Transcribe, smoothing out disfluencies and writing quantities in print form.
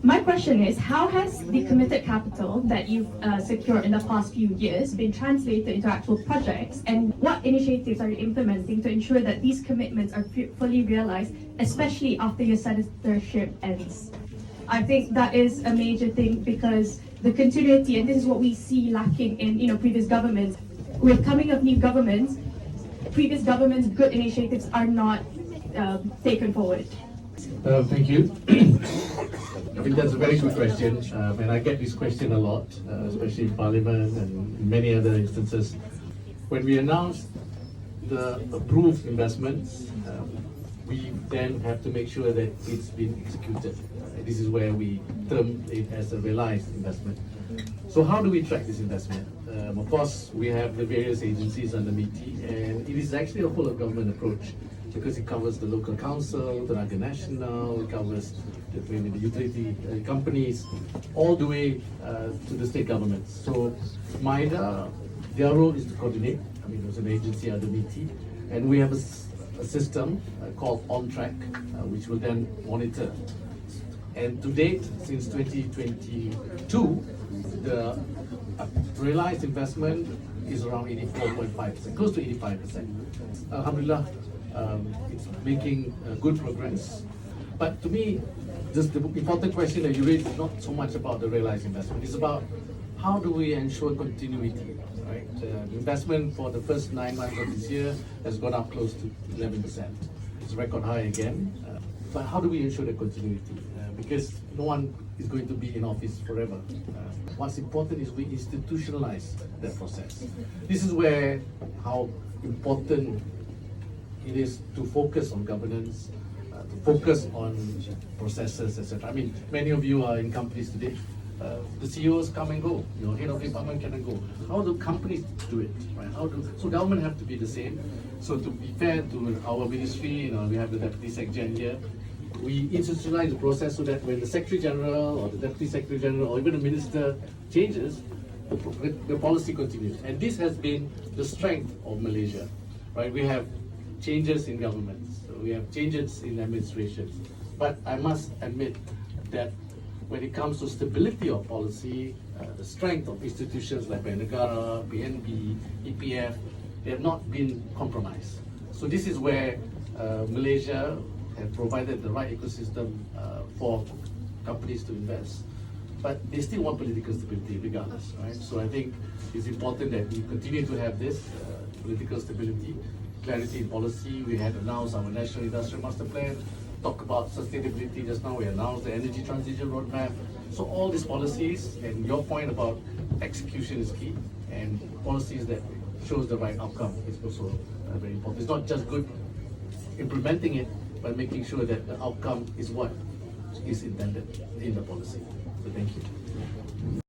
My question is, how has the committed capital that you've secured in the past few years been translated into actual projects, and what initiatives are you implementing to ensure that these commitments are fully realized, especially after your senatorship ends? I think that is a major thing, because the continuity, and this is what we see lacking in previous governments. With coming of new governments, previous governments' good initiatives are not taken forward. Thank you. I think that's a very good question, and I get this question a lot, especially in Parliament and in many other instances. When we announce the approved investments, we then have to make sure that it's been executed. This is where we term it as a realized investment. So how do we track this investment? Of course, we have the various agencies under NETR, and it is actually a whole of government approach, because it covers the local council, the national, it covers the utility companies, all the way to the state governments. So MIDA, their role is to coordinate. I mean, there's an agency under NETR, and we have a system called On Track, which will then monitor. And to date, since 2022, the realized investment is around 84.5%, close to 85%. Alhamdulillah, it's making good progress. But to me, just the important question that you raised is not so much about the realized investment. It's about how do we ensure continuity, right? Investment for the first 9 months of this year has gone up close to 11%. It's a record high again. But how do we ensure the continuity? Because no one is going to be in office forever. What's important is we institutionalize that process. This is where how important it is to focus on governance, to focus on processes, etc. I mean, many of you are in companies today. The CEOs come and go. Head of department can and go. How do companies do it? Right? So government have to be the same. So to be fair to our ministry, we have the Deputy Secretary General here. We institutionalize the process so that when the Secretary General or the Deputy Secretary General or even the Minister changes, the policy continues. And this has been the strength of Malaysia. Right? We have changes in governments, we have changes in administrations. But I must admit that when it comes to stability of policy, the strength of institutions like Bank Negara, PNB, EPF, they have not been compromised. So this is where Malaysia have provided the right ecosystem for companies to invest. But they still want political stability regardless, right? So I think it's important that we continue to have this political stability, clarity in policy. We had announced our National Industrial Master Plan, talk about sustainability just now, we announced the Energy Transition Roadmap. So all these policies, and your point about execution is key, and policies that shows the right outcome is also very important. It's not just good implementing it, but making sure that the outcome is what is intended in the policy. So thank you.